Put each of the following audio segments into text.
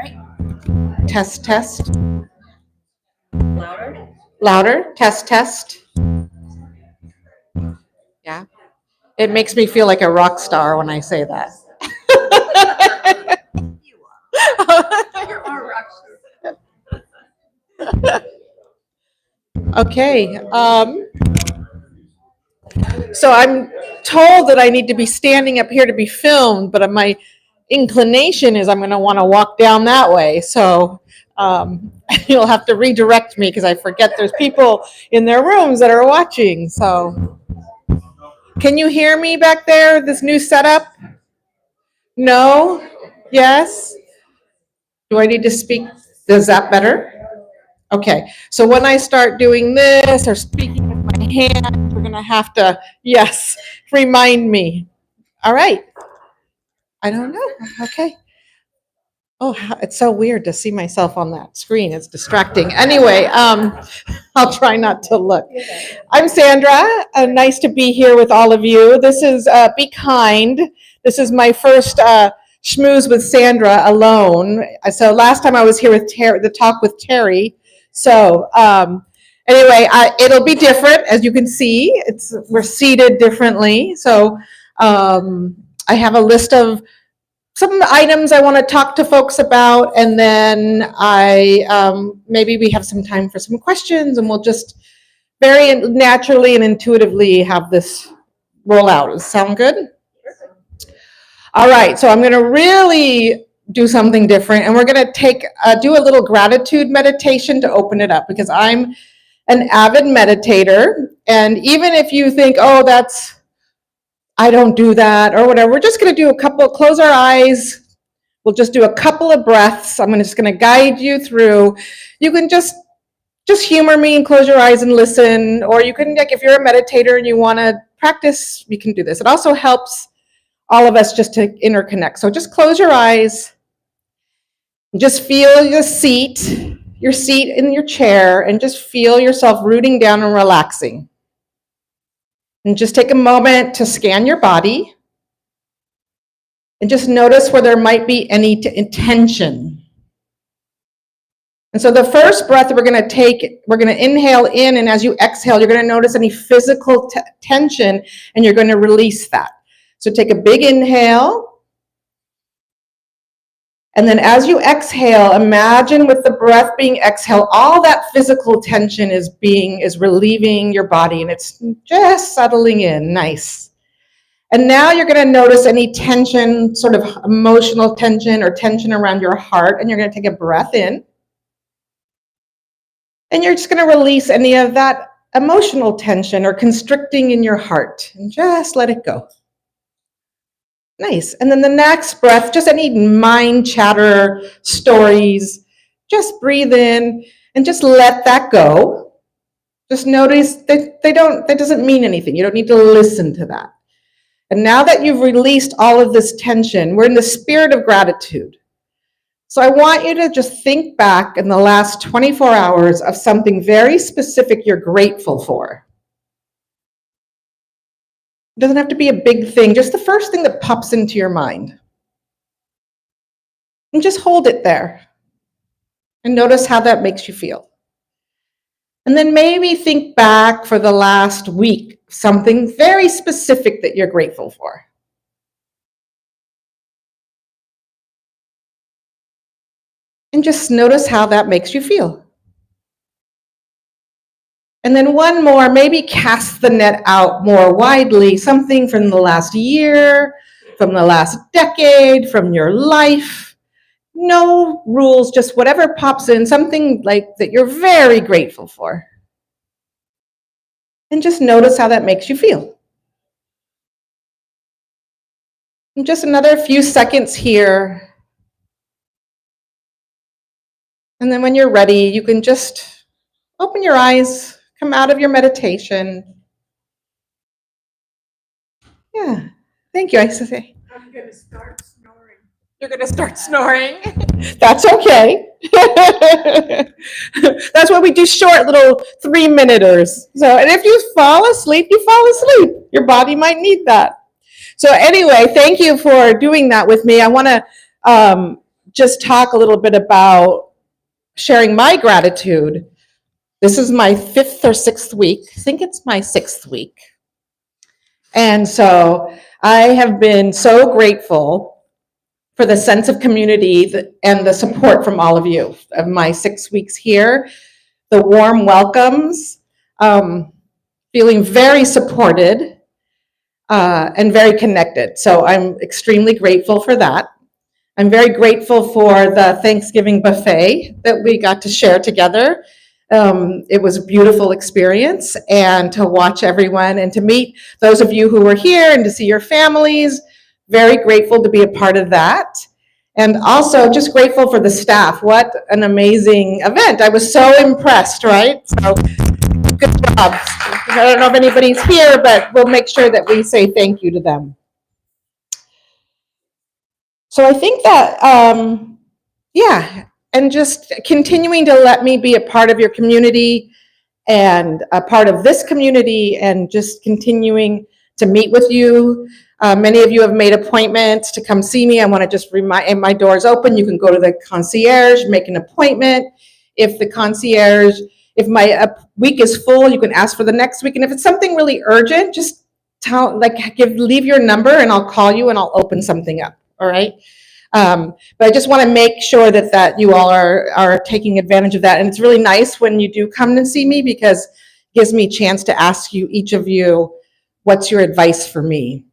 right. Test, test. Louder. Louder. Test, test. Yeah. It makes me feel like a rock star when I say that. You are. You're our rock star. Okay. So I'm told that I need to be standing up here to be filmed, but my inclination is I'm going to want to walk down that way. So you'll have to redirect me because I forget there's people in their rooms that are watching. So can you hear me back there, this new setup? No? Yes? Do I need to speak? Is that better? Okay, so when I start doing this or speaking with my hand, we're going to have to, yes, remind me. All right. I don't know. Okay. Oh, it's so weird to see myself on that screen. It's distracting. Anyway, I'll try not to look. I'm Sandra. Nice to be here with all of you. This is Be Kind. This is my first schmooze with Sandra alone. So last time I was here with Terry, the talk with Terry. So anyway, it'll be different, as you can see. We're seated differently. So I have a list of some items I want to talk to folks about, and then maybe we have some time for some questions, and we'll just very naturally and intuitively have this roll out. Does that sound good? All right, so I'm going to really do something different, and we're going to do a little gratitude meditation to open it up, because I'm an avid meditator, and even if you think, oh, I don't do that or whatever, we're just going to do close our eyes. We'll just do a couple of breaths. I'm just going to guide you through. You can just humor me and close your eyes and listen, or you can, like, if you're a meditator and you want to practice, you can do this. It also helps all of us just to interconnect. So just close your eyes. Just feel your seat in your chair, and just feel yourself rooting down and relaxing. And just take a moment to scan your body and just notice where there might be any tension. And so the first breath we're going to take, we're going to inhale in, and as you exhale, you're going to notice any physical tension, and you're going to release that. So take a big inhale. And then as you exhale, imagine with the breath being exhaled, all that physical tension is relieving your body, and it's just settling in. Nice. And now you're going to notice any tension, sort of emotional tension or tension around your heart, and you're going to take a breath in. And you're just going to release any of that emotional tension or constricting in your heart, and just let it go. Nice. And then the next breath, just any mind chatter, stories, just breathe in and just let that go. Just notice that that doesn't mean anything. You don't need to listen to that. And now that you've released all of this tension, we're in the spirit of gratitude. So I want you to just think back in the last 24 hours of something very specific you're grateful for. It doesn't have to be a big thing, just the first thing that pops into your mind. And just hold it there. And notice how that makes you feel. And then maybe think back for the last week, something very specific that you're grateful for. And just notice how that makes you feel. And then one more, maybe cast the net out more widely, something from the last year, from the last decade, from your life. No rules, just whatever pops in, something like that you're very grateful for. And just notice how that makes you feel. And just another few seconds here. And then when you're ready, you can just open your eyes, come out of your meditation. Yeah, thank you. I say, I'm going to start snoring. You're going to start snoring? That's okay. That's why we do short little 3-minuters. So, and if you fall asleep, you fall asleep. Your body might need that. So anyway, thank you for doing that with me. I want to just talk a little bit about sharing my gratitude. This is my 5th or 6th week. I think it's my 6th week. And so I have been so grateful for the sense of community and the support from all of you of my 6 weeks here, the warm welcomes, feeling very supported and very connected. So I'm extremely grateful for that. I'm very grateful for the Thanksgiving buffet that we got to share together. It was a beautiful experience, and to watch everyone and to meet those of you who were here and to see your families. Very grateful to be a part of that. And also just grateful for the staff. What an amazing event. I was so impressed, right? So good job. I don't know if anybody's here, but we'll make sure that we say thank you to them. So I think that, yeah, and just continuing to let me be a part of your community and a part of this community and just continuing to meet with you. Many of you have made appointments to come see me. I want to just remind, and my door's open. You can go to the concierge, make an appointment. If the concierge, if my week is full, you can ask for the next week. And if it's something really urgent, just leave your number and I'll call you and I'll open something up. All right. But I just want to make sure that you all are taking advantage of that. And it's really nice when you do come and see me because it gives me a chance to ask you, each of you, what's your advice for me?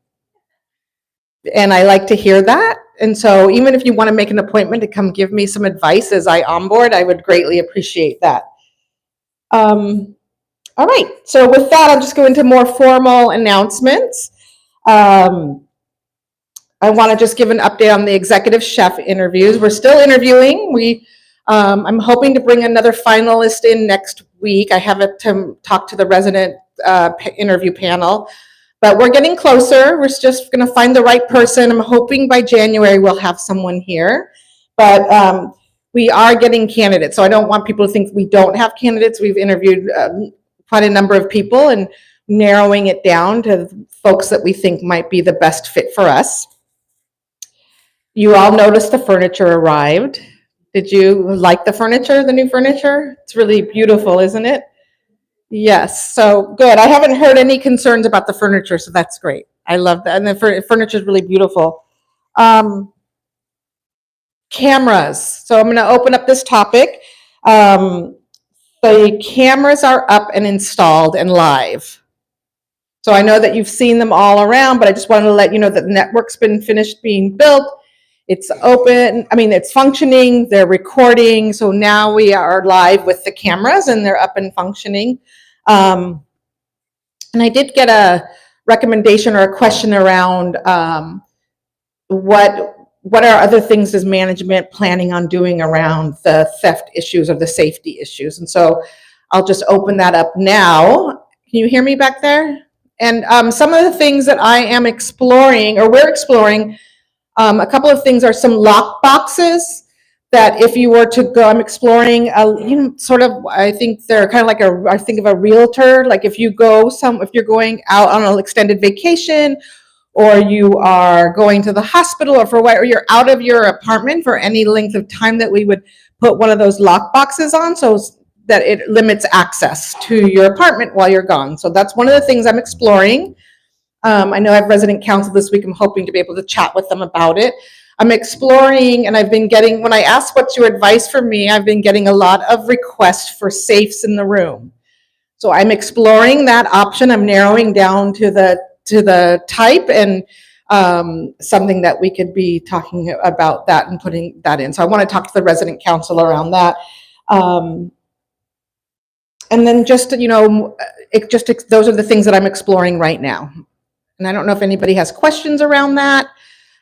And I like to hear that. And so even if you want to make an appointment to come give me some advice as I onboard, I would greatly appreciate that. All right. So with that, I'll just go into more formal announcements. I want to just give an update on the executive chef interviews. We're still interviewing. I'm hoping to bring another finalist in next week. I have to talk to the resident interview panel, but we're getting closer. We're just going to find the right person. I'm hoping by January we'll have someone here, but we are getting candidates. So I don't want people to think we don't have candidates. We've interviewed quite a number of people and narrowing it down to folks that we think might be the best fit for us. You all noticed the furniture arrived. Did you like the furniture, the new furniture? It's really beautiful, isn't it? Yes, so good. I haven't heard any concerns about the furniture, so that's great. I love that. And the furniture is really beautiful. Cameras. So I'm going to open up this topic. The cameras are up and installed and live. So I know that you've seen them all around, but I just wanted to let you know that the network's been finished being built. It's open, it's functioning, they're recording. So now we are live with the cameras and they're up and functioning. And I did get a recommendation or a question around what are other things is management planning on doing around the theft issues or the safety issues? And so I'll just open that up now. Can you hear me back there? And some of the things that I am exploring, or we're exploring, a couple of things are some lock boxes that if you were to go, I'm exploring, I think they're kind of like I think of a realtor, like if you're going out on an extended vacation, or you are going to the hospital or you're out of your apartment for any length of time, that we would put one of those lock boxes on so that it limits access to your apartment while you're gone. So that's one of the things I'm exploring. I know I have resident counsel this week. I'm hoping to be able to chat with them about it. I'm exploring, and I've been getting, when I ask what's your advice for me, I've been getting a lot of requests for safes in the room. So I'm exploring that option. I'm narrowing down to the type and something that we could be talking about that and putting that in. So I want to talk to the resident counsel around that. And then those are the things that I'm exploring right now. And I don't know if anybody has questions around that.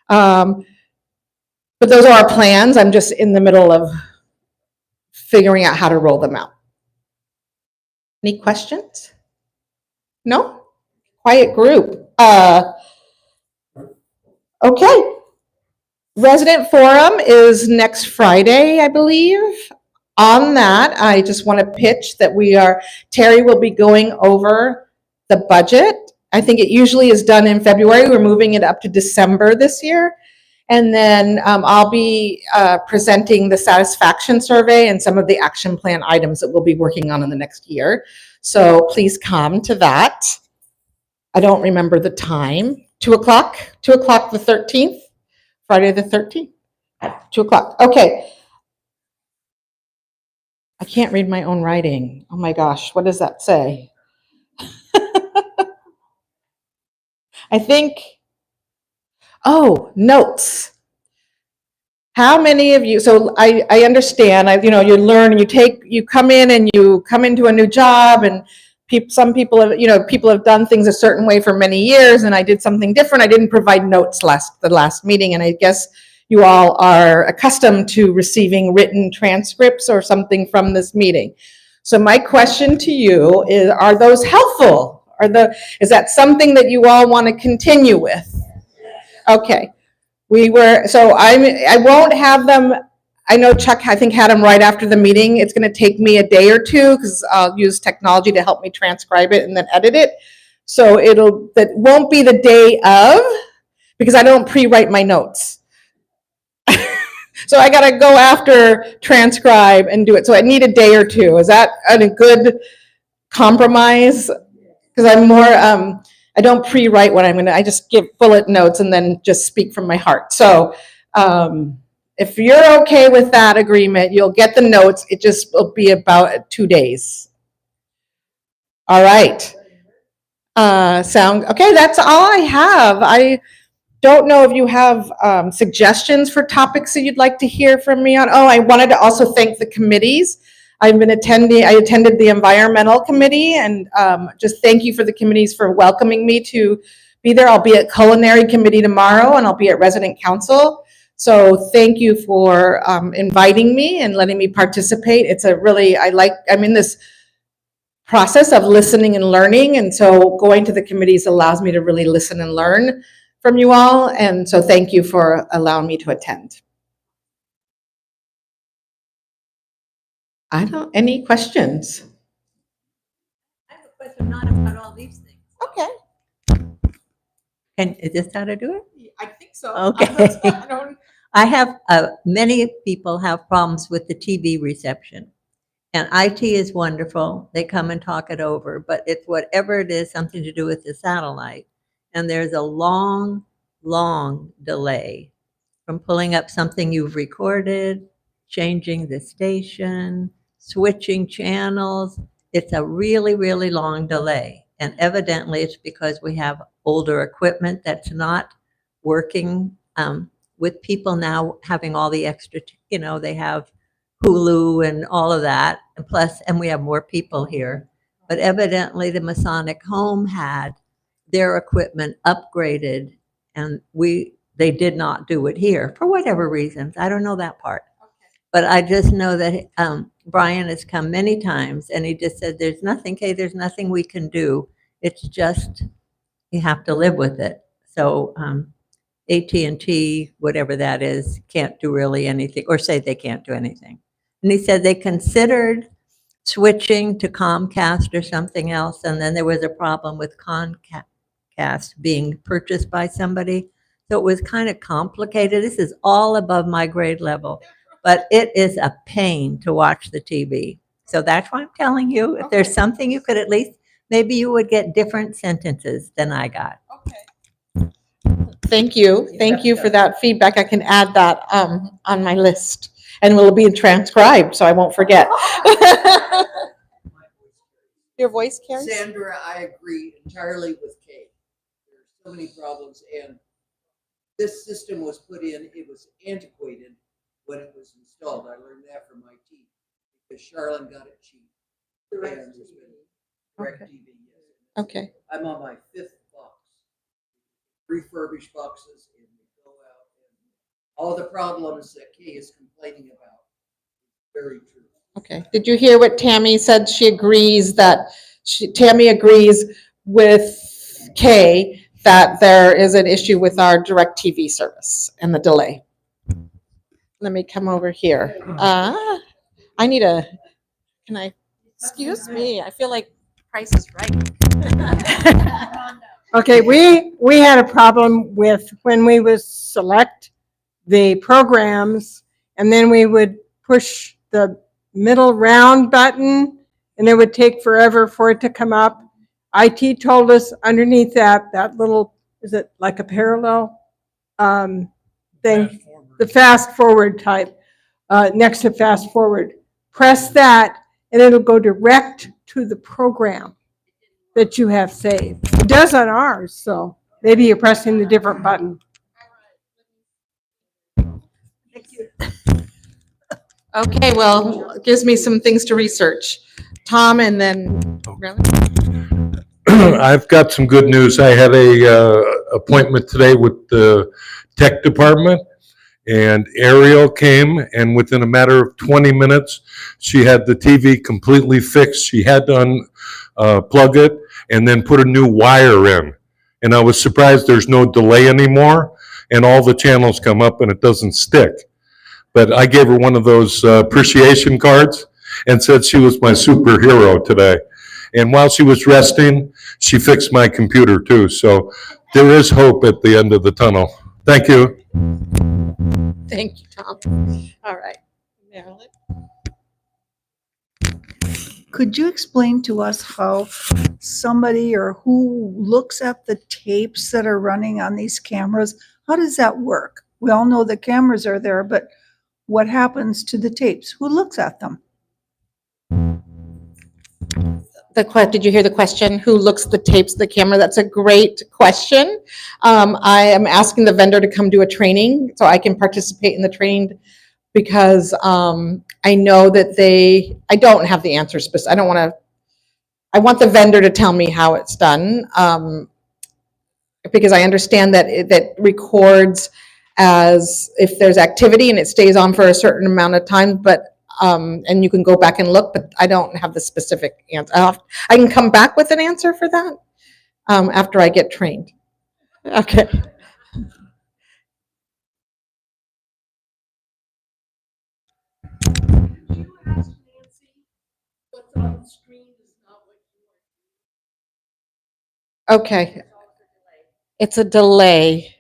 But those are our plans. I'm just in the middle of figuring out how to roll them out. Any questions? No? Quiet group. Okay. Resident forum is next Friday, I believe. On that, I just want to pitch that Terry will be going over the budget. I think it usually is done in February. We're moving it up to December this year. And then I'll be presenting the satisfaction survey and some of the action plan items that we'll be working on in the next year. So please come to that. I don't remember the time. 2:00? 2:00 the 13th? Friday the 13th? 2:00. Okay. I can't read my own writing. Oh my gosh, what does that say? I think, oh, notes. How many of you, so I understand, you learn, you come in and you come into a new job, and some people have, people have done things a certain way for many years, and I did something different. I didn't provide notes the last meeting, and I guess you all are accustomed to receiving written transcripts or something from this meeting. So my question to you is, are those helpful? Is that something that you all want to continue with? Okay. I won't have them, I know Chuck, I think, had them right after the meeting. It's gonna take me a day or two, because I'll use technology to help me transcribe it and then edit it. So that won't be the day of, because I don't pre-write my notes. So I gotta go after, transcribe, and do it. So I need a day or two. Is that a good compromise? Because I'm more, I don't pre-write what I just give bullet notes and then just speak from my heart. So if you're okay with that agreement, you'll get the notes. It just will be about 2 days. All right. Okay, that's all I have. I don't know if you have suggestions for topics that you'd like to hear from me on. Oh, I wanted to also thank the committees. I attended the environmental committee, and just thank you for the committees for welcoming me to be there. I'll be at culinary committee tomorrow, and I'll be at resident council. So thank you for inviting me and letting me participate. I'm in this process of listening and learning, and so going to the committees allows me to really listen and learn from you all, and so thank you for allowing me to attend. Any questions? I have a question, not about all these things. Okay. And is this how to do it? I think so. Okay. I don't- I have, many people have problems with the TV reception. And IT is wonderful. They come and talk it over, but it's whatever it is, something to do with the satellite. And there's a long, long delay from pulling up something you've recorded, changing the station, switching channels. It's a really, really long delay. And evidently it's because we have older equipment that's not working, with people now having all the extra, they have Hulu and all of that. And we have more people here. But evidently the Masonic Home had their equipment upgraded, and they did not do it here for whatever reasons. I don't know that part. But I just know that Brian has come many times, and he just said, there's nothing we can do. It's just, you have to live with it. So AT&T, whatever that is, can't do really anything, or say they can't do anything. And he said they considered switching to Comcast or something else, and then there was a problem with Comcast being purchased by somebody. So it was kind of complicated. This is all above my grade level, but it is a pain to watch the TV. So that's why I'm telling you, if there's something you could at least, maybe you would get different sentences than I got. Okay. Thank you. Thank you for that feedback. I can add that on my list, and will be transcribed, so I won't forget. Your voice carries? Sandra, I agree entirely with Kate. There's so many problems, and this system was put in, it was antiquated when it was installed. I learned that from IT, because Charlene got it cheap. Direct TV, yes. Okay. I'm on my 5th box. Refurbished boxes, and we go out, and all the problems that Kay is complaining about. Very true. Okay. Did you hear what Tammy said? She agrees Tammy agrees with Kay that there is an issue with our direct TV service and the delay. Let me come over here. Excuse me, I feel like Price is Right. Okay, we had a problem with when we was select the programs, and then we would push the middle round button, and it would take forever for it to come up. IT told us underneath that little, is it like a parallel thing? The fast forward type, next to fast forward. Press that, and it'll go direct to the program that you have saved. It does on ours, so maybe you're pressing the different button. Okay, well, it gives me some things to research. Tom and then, really? I've got some good news. I had a appointment today with the tech department, and Ariel came, and within a matter of 20 minutes, she had the TV completely fixed. She had to unplug it and then put a new wire in. And I was surprised there's no delay anymore, and all the channels come up and it doesn't stick. But I gave her one of those appreciation cards and said she was my superhero today. And while she was resting, she fixed my computer too. So there is hope at the end of the tunnel. Thank you. Thank you, Tom. All right. Marilyn? Could you explain to us how somebody or who looks at the tapes that are running on these cameras? How does that work? We all know the cameras are there, but what happens to the tapes? Who looks at them? Did you hear the question? Who looks at the tapes of the camera? That's a great question. I am asking the vendor to come do a training so I can participate in the training because I know that I don't have the answers, but I want the vendor to tell me how it's done. Because I understand that that records as if there's activity and it stays on for a certain amount of time, but and you can go back and look, but I don't have the specific answer. I can come back with an answer for that after I get trained. Okay. Okay. It's a delay.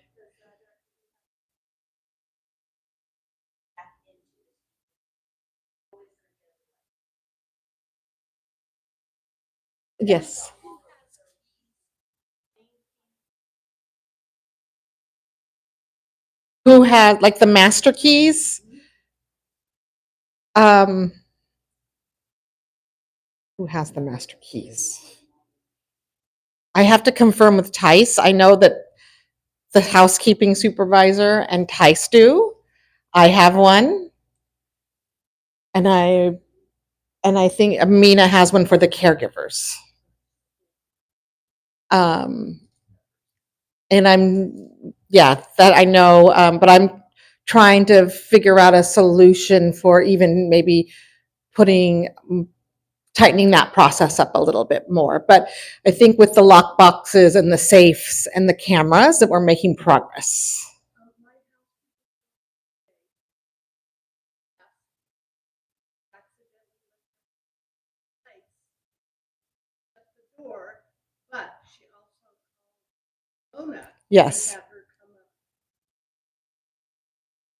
Yes. Who has, like, the master keys? Who has the master keys? I have to confirm with Tice. I know that the housekeeping supervisor and Tice do. I have one. And I think Amina has one for the caregivers. And that I know, but I'm trying to figure out a solution for even maybe tightening that process up a little bit more. But I think with the lock boxes and the safes and the cameras that we're making progress. Yes.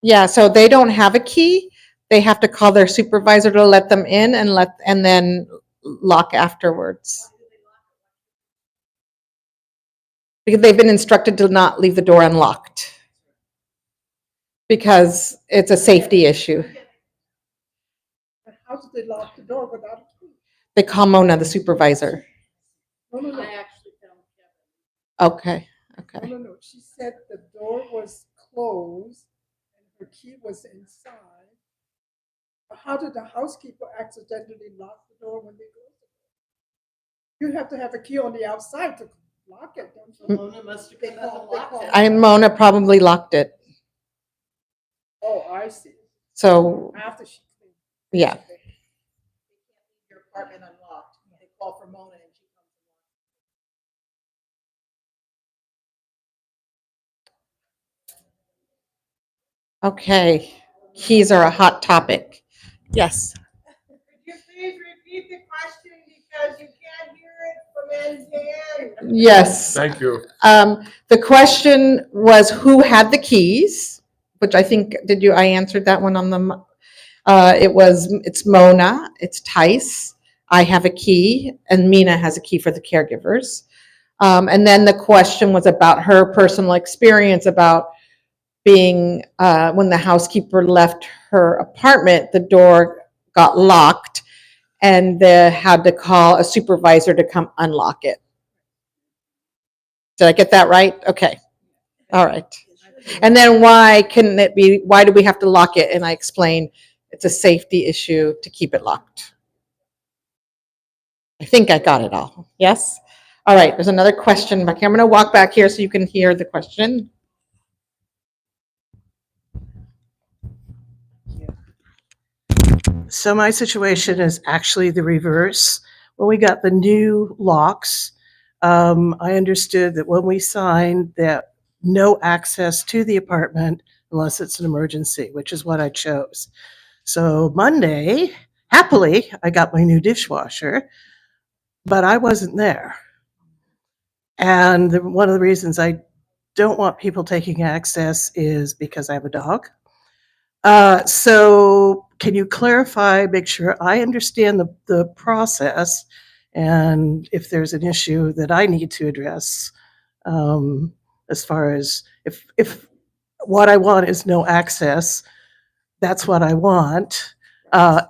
Yeah, so they don't have a key. They have to call their supervisor to let them in and then lock afterwards. Because they've been instructed to not leave the door unlocked. Because it's a safety issue. How did they lock the door without a key? They call Mona, the supervisor. No. Okay. No. She said the door was closed and her key was inside. How did the housekeeper accidentally lock the door when they closed it? You have to have a key on the outside to lock it, don't you? Mona must have been unlocked. Mona probably locked it. Oh, I see. So, After she cleaned. yeah. Your apartment unlocked. They call for Mona and she comes Okay. Keys are a hot topic. Yes. Could you please repeat the question because you can't hear it from end to end? Yes. Thank you. The question was who had the keys which I think, I answered that one on the, it's Mona, it's Tice, I have a key, and Mina has a key for the caregivers. And then the question was about her personal experience about being, when the housekeeper left her apartment, the door got locked and they had to call a supervisor to come unlock it. Did I get that right? Okay. All right. And then why do we have to lock it? And I explained it's a safety issue to keep it locked. I think I got it all. Yes? All right, there's another question back here. I'm going to walk back here so you can hear the question. So my situation is actually the reverse. When we got the new locks, I understood that when we signed that no access to the apartment unless it's an emergency, which is what I chose. So Monday, happily, I got my new dishwasher, but I wasn't there. And one of the reasons I don't want people taking access is because I have a dog. So can you clarify, make sure I understand the process, and if there's an issue that I need to address, as far as if what I want is no access, that's what I want.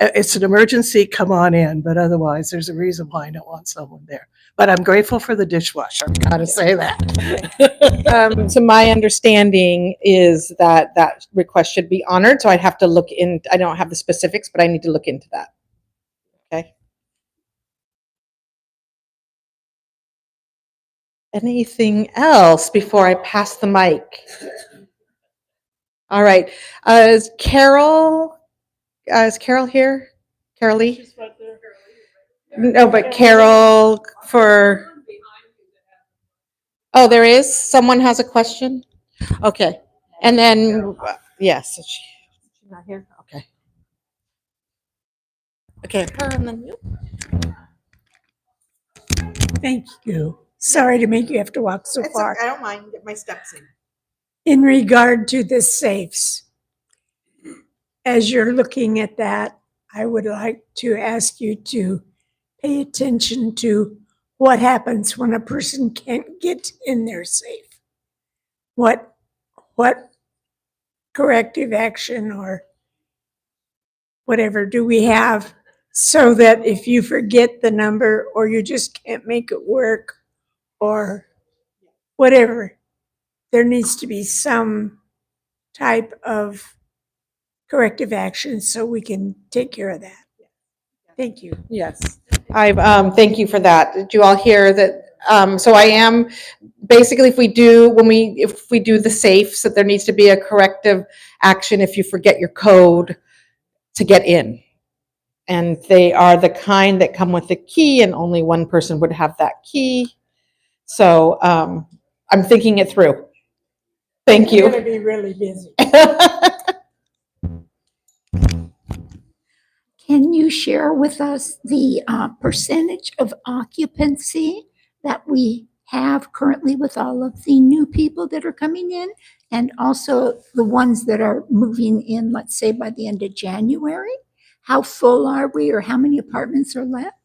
It's an emergency, come on in, but otherwise there's a reason why I don't want someone there. But I'm grateful for the dishwasher, I've got to say that. So my understanding is that that request should be honored, so I'd have to look in, I don't have the specifics, but I need to look into that. Okay. Anything else before I pass the mic? All right, is Carol here? Carol Lee? No, but Carol for, oh, there is? Someone has a question? Okay, and then, yes, she's not here? Okay. Okay, her and then you. Thank you. Sorry to make you have to walk so far. I don't mind, get my steps in. In regard to the safes, as you're looking at that, I would like to ask you to pay attention to what happens when a person can't get in their safe. What corrective action or whatever do we have so that if you forget the number or you just can't make it work or whatever, there needs to be some type of corrective action so we can take care of that. Thank you. Yes, thank you for that. Did you all hear that? So I am, basically, if we do the safes, that there needs to be a corrective action if you forget your code to get in. And they are the kind that come with a key and only one person would have that key. So, I'm thinking it through. Thank You're you. going to be really busy. Can you share with us the percentage of occupancy that we have currently with all of the new people that are coming in? And also the ones that are moving in, let's say by the end of January? How full are we, or how many apartments are left?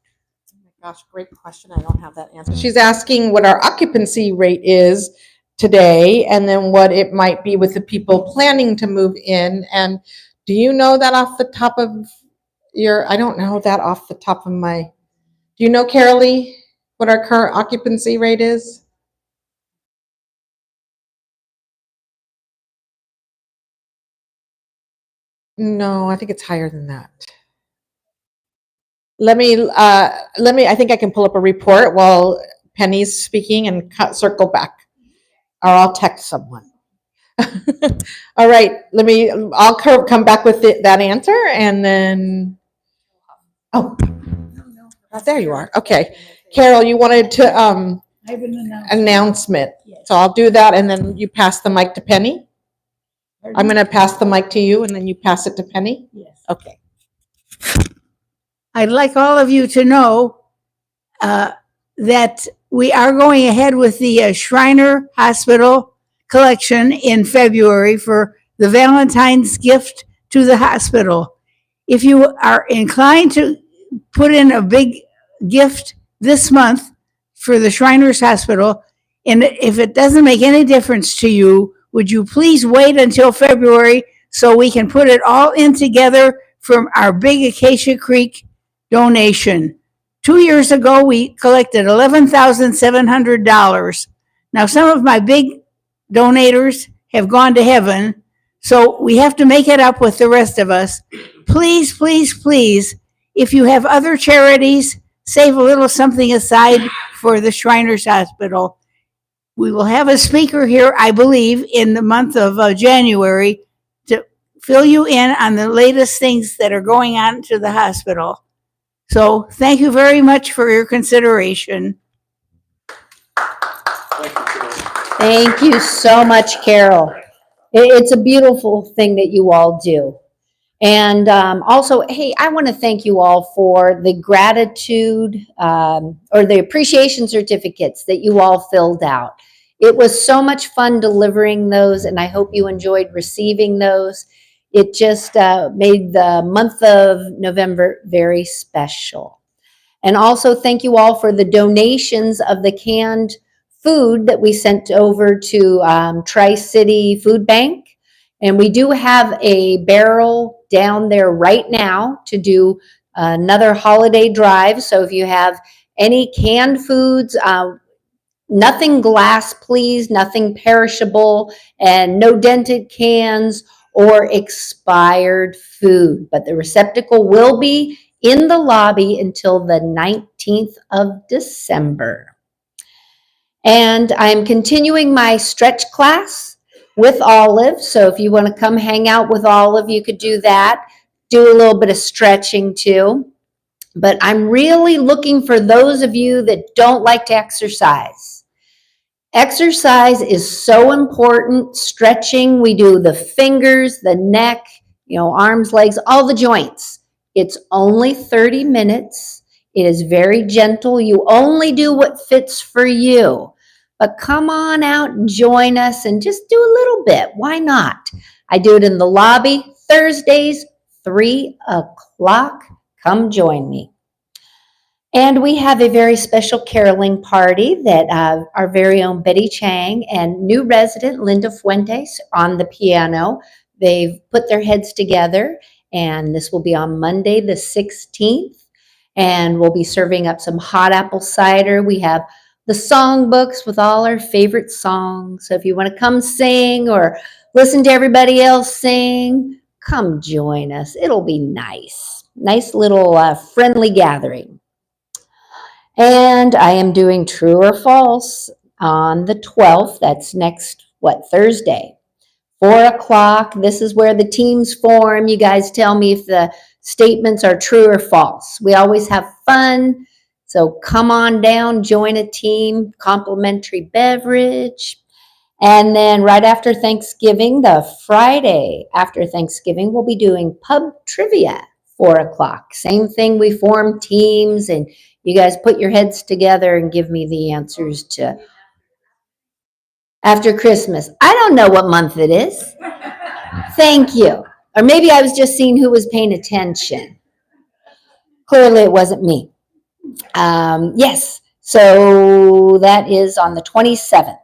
Oh my gosh, great question. I don't have that answer. She's asking what our occupancy rate is today and then what it might be with the people planning to move in. And do you know that off the top of I don't know that off the top of my, do you know, Carol Lee, what our current occupancy rate is? No, I think it's higher than that. Let me, I think I can pull up a report while Penny's speaking and circle back, or I'll text someone. All right, I'll come back with that answer and then, oh, there you are. Okay. Carol, you wanted to, I have an announcement. Yes. So I'll do that and then you pass the mic to Penny. I'm going to pass the mic to you and then you pass it to Penny. Yes. Okay. I'd like all of you to know that we are going ahead with the Shriner Hospital collection in February for the Valentine's gift to the hospital. If you are inclined to put in a big gift this month for the Shriners Hospital, and if it doesn't make any difference to you, would you please wait until February so we can put it all in together from our big Acacia Creek donation? 2 years ago, we collected $11,700. Now, some of my big donators have gone to heaven, so we have to make it up with the rest of us. Please, please, please, if you have other charities, save a little something aside for the Shriners Hospital. We will have a speaker here, I believe, in the month of January to fill you in on the latest things that are going on to the hospital. So thank you very much for your consideration. Thank you so much, Carol. It's a beautiful thing that you all do. And also, hey, I want to thank you all for the gratitude or the appreciation certificates that you all filled out. It was so much fun delivering those, and I hope you enjoyed receiving those. It just made the month of November very special. And also, thank you all for the donations of the canned food that we sent over to Tri-City Food Bank. And we do have a barrel down there right now to do another holiday drive. So if you have any canned foods, nothing glass, please, nothing perishable, and no dented cans or expired food. But the receptacle will be in the lobby until the 19th of December. And I'm continuing my stretch class with Olive. So if you want to come hang out with Olive, you could do that. Do a little bit of stretching too. But I'm really looking for those of you that don't like to exercise. Exercise is so important. Stretching, we do the fingers, the neck, arms, legs, all the joints. It's only 30 minutes. It is very gentle. You only do what fits for you. But come on out and join us and just do a little bit. Why not? I do it in the lobby Thursdays, 3 o'clock. Come join me. And we have a very special caroling party that our very own Betty Chang and new resident Linda Fuentes on the piano. They've put their heads together, and this will be on Monday the 16th. And we'll be serving up some hot apple cider. We have the songbooks with all our favorite songs. So if you want to come sing or listen to everybody else sing, come join us. It'll be nice. Nice little friendly gathering. And I am doing True or False on the 12th. That's next, Thursday. 4 o'clock. This is where the teams form. You guys tell me if the statements are true or false. We always have fun. So come on down, join a team, complimentary beverage. And then right after Thanksgiving, the Friday after Thanksgiving, we'll be doing pub trivia, 4 o'clock. Same thing, we form teams and you guys put your heads together and give me the answers to after Christmas. I don't know what month it is. Thank you. Or maybe I was just seeing who was paying attention. Clearly it wasn't me. Yes, so that is on the 27th.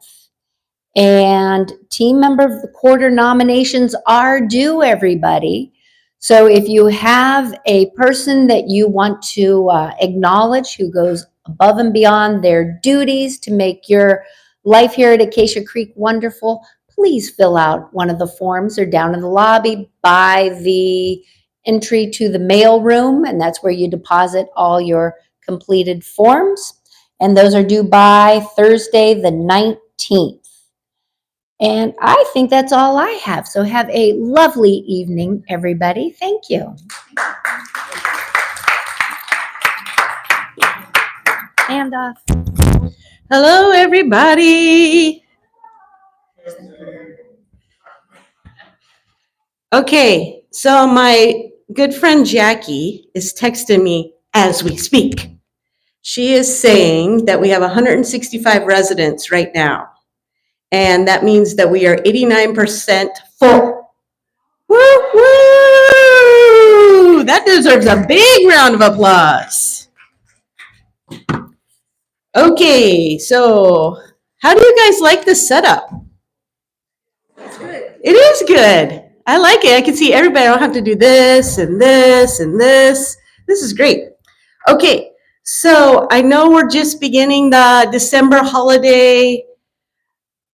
And team member of the quarter nominations are due, everybody. So if you have a person that you want to acknowledge who goes above and beyond their duties to make your life here at Acacia Creek wonderful, please fill out one of the forms. They're down in the lobby by the entry to the mail room, and that's where you deposit all your completed forms. And those are due by Thursday the 19th. And I think that's all I have. So have a lovely evening, everybody. Thank you. And hello, everybody. Okay, so my good friend Jackie is texting me as we speak. She is saying that we have 165 residents right now. And that means that we are 89% full. Woo, woo! That deserves a big round of applause. Okay, so how do you guys like this setup? It is good. I like it. I can see everybody. I don't have to do this and this and this. This is great. Okay, so I know we're just beginning the December holiday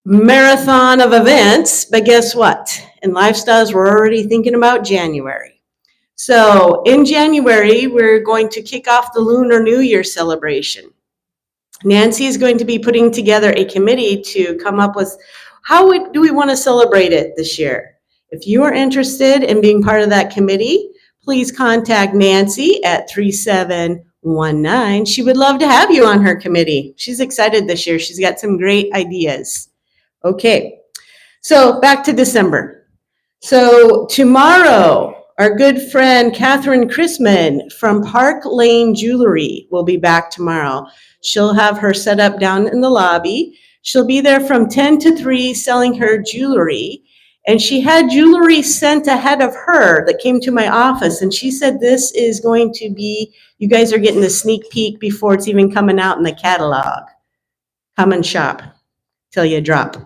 marathon of events, but guess what? In Lifestyles, we're already thinking about January. So in January, we're going to kick off the Lunar New Year celebration. Nancy is going to be putting together a committee to come up with how do we want to celebrate it this year. If you are interested in being part of that committee, please contact Nancy at 3719. She would love to have you on her committee. She's excited this year. She's got some great ideas. Okay, so back to December. So tomorrow, our good friend Catherine Chrisman from Park Lane Jewelry will be back tomorrow. She'll have her set up down in the lobby. She'll be there from 10 to 3 selling her jewelry. And she had jewelry sent ahead of her that came to my office. And she said, this is going to be, you guys are getting the sneak peek before it's even coming out in the catalog. Come and shop till you drop.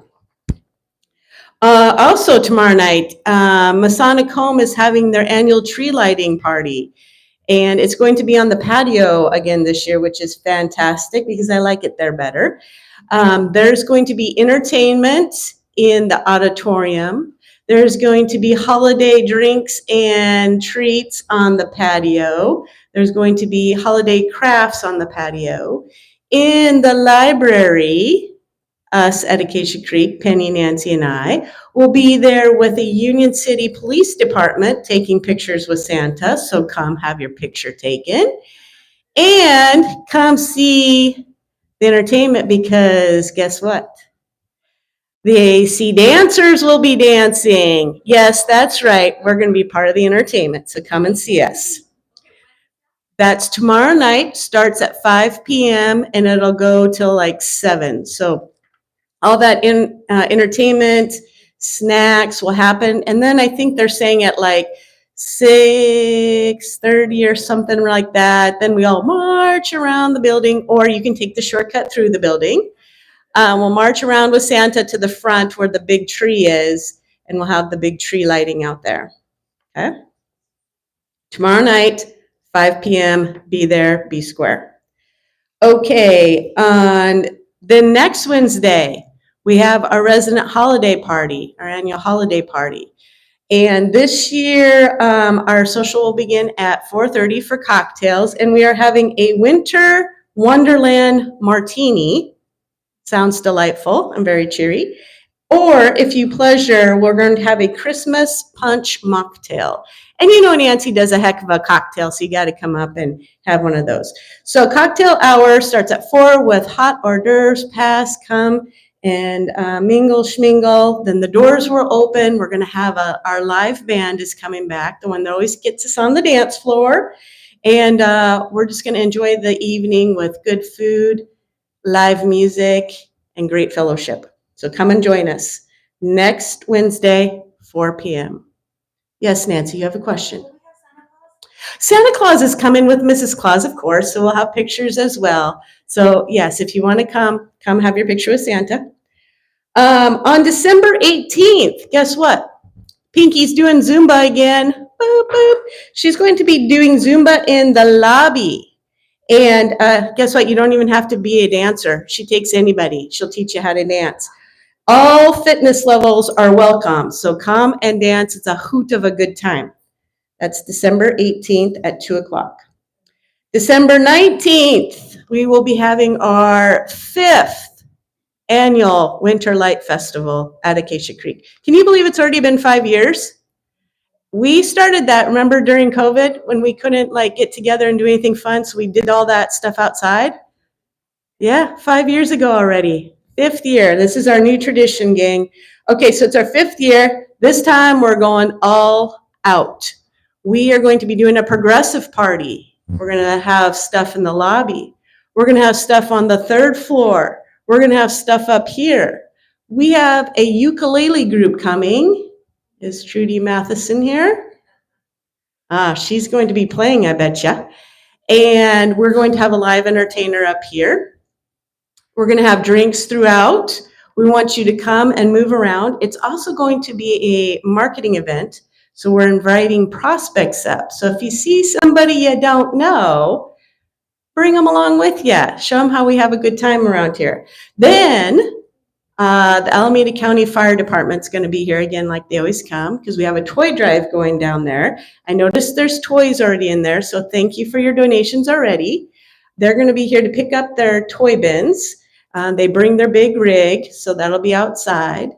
Also tomorrow night, Masonic Home is having their annual tree lighting party. And it's going to be on the patio again this year, which is fantastic because I like it there better. There's going to be entertainment in the auditorium. There's going to be holiday drinks and treats on the patio. There's going to be holiday crafts on the patio. In the library, us at Acacia Creek, Penny, Nancy, and I, will be there with the Union City Police Department taking pictures with Santa. So come have your picture taken. And come see the entertainment because guess what? The AC dancers will be dancing. Yes, that's right. We're going to be part of the entertainment. So come and see us. That's tomorrow night, starts at 5 p.m. and it'll go till like 7. So all that entertainment, snacks will happen. And then I think they're saying at like 6:30 or something like that. Then we all march around the building, or you can take the shortcut through the building. We'll march around with Santa to the front where the big tree is, and we'll have the big tree lighting out there. Okay? Tomorrow night, 5 p.m., be there, be square. Okay, on the next Wednesday, we have our resident holiday party, our annual holiday party. And this year, our social will begin at 4:30 for cocktails, and we are having a winter wonderland martini. Sounds delightful and very cheery. Or if you pleasure, we're going to have a Christmas punch mocktail. And you know Nancy does a heck of a cocktail, so you got to come up and have one of those. So cocktail hour starts at 4 with hot hors d'oeuvres, pass, come, and mingle, schmingle. Then the doors will open. We're going to have our live band is coming back, the one that always gets us on the dance floor. And we're just going to enjoy the evening with good food, live music, and great fellowship. So come and join us next Wednesday, 4 p.m. Yes, Nancy, you have a question. Santa Claus is coming with Mrs. Claus, of course, so we'll have pictures as well. So yes, if you want to come have your picture with Santa. On December 18th, guess what? Pinky's doing Zumba again. Boop, boop. She's going to be doing Zumba in the lobby. And guess what? You don't even have to be a dancer. She takes anybody. She'll teach you how to dance. All fitness levels are welcome. So come and dance. It's a hoot of a good time. That's December 18th at 2 o'clock. December 19th, we will be having our 5th annual Winter Light Festival at Acacia Creek. Can you believe it's already been 5 years? We started that, remember, during COVID when we couldn't like get together and do anything fun, so we did all that stuff outside? Yeah, 5 years ago already. 5th year. This is our new tradition, gang. Okay, so it's our 5th year. This time we're going all out. We are going to be doing a progressive party. We're going to have stuff in the lobby. We're going to have stuff on the 3rd floor. We're going to have stuff up here. We have a ukulele group coming. Is Trudy Matheson here? She's going to be playing, I betcha. And we're going to have a live entertainer up here. We're going to have drinks throughout. We want you to come and move around. It's also going to be a marketing event. So we're inviting prospects up. So if you see somebody you don't know, bring them along with you. Show them how we have a good time around here. Then the Alameda County Fire Department's going to be here again like they always come because we have a toy drive going down there. I noticed there's toys already in there, so thank you for your donations already. They're going to be here to pick up their toy bins. They bring their big rig, so that'll be outside.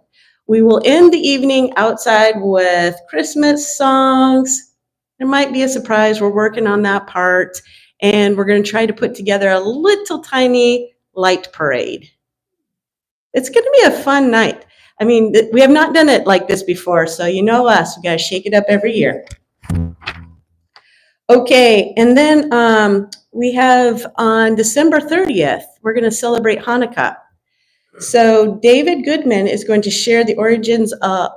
We will end the evening outside with Christmas songs. There might be a surprise. We're working on that part. And we're going to try to put together a little tiny light parade. It's going to be a fun night. I mean, we have not done it like this before, so you know us. We got to shake it up every year. Okay, and then we have on December 30th, we're going to celebrate Hanukkah. So David Goodman is going to share the origins of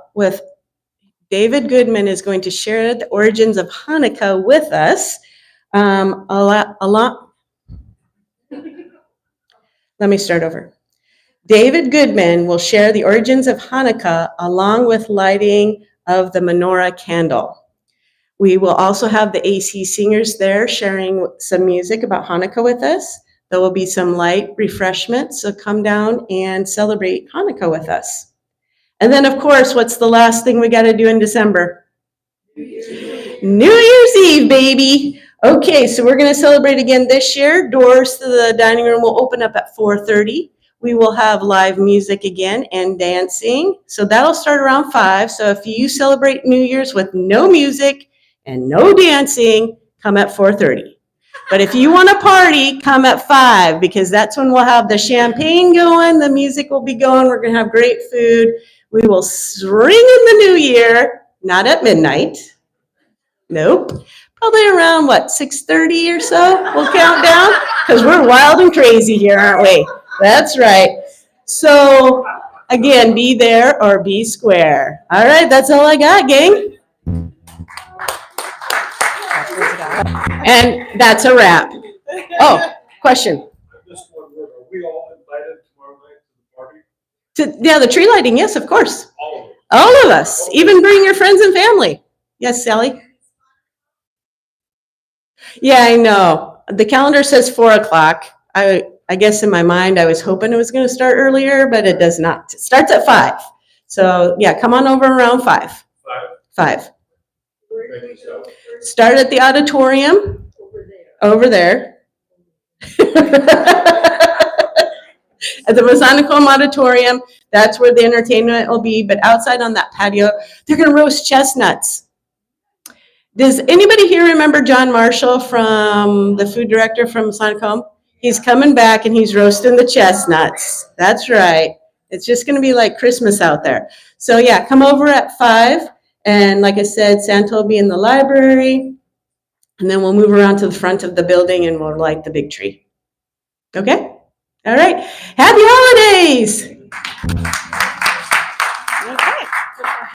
Hanukkah with us. Let me start over. David Goodman will share the origins of Hanukkah along with lighting of the menorah candle. We will also have the AC singers there sharing some music about Hanukkah with us. There will be some light refreshments, so come down and celebrate Hanukkah with us. And then, of course, what's the last thing we got to do in December? New Year's Eve, baby. Okay, so we're going to celebrate again this year. Doors to the dining room will open up at 4:30. We will have live music again and dancing. So that'll start around 5. So if you celebrate New Year's with no music and no dancing, come at 4:30. But if you want to party, come at 5 because that's when we'll have the champagne going, the music will be going, we're going to have great food. We will ring in the new year, not at midnight. Nope. Probably around, 6:30 or so, we'll count down because we're wild and crazy here, aren't we? That's right. So, again, be there or be square. All right, that's all I got, gang. And that's a wrap. Oh, question. Just one word, are we all invited tomorrow night to the party? Yeah, the tree lighting, yes, of course. All of us. All of us. Even bring your friends and family. Yes, Sally? Yeah, I know. The calendar says 4 o'clock. I guess in my mind, I was hoping it was going to start earlier, but it does not. It starts at 5. So, yeah, come on over around 5. 5. Start at the auditorium. Over there. At the Masonic Home Auditorium, that's where the entertainment will be. But outside on that patio, they're going to roast chestnuts. Does anybody here remember John Marshall from the food director from Masonic Home? He's coming back and he's roasting the chestnuts. That's right. It's just going to be like Christmas out there. So yeah, come over at 5. And like I said, Santa will be in the library. And then we'll move around to the front of the building and we'll light the big tree. Okay? All right. Happy holidays!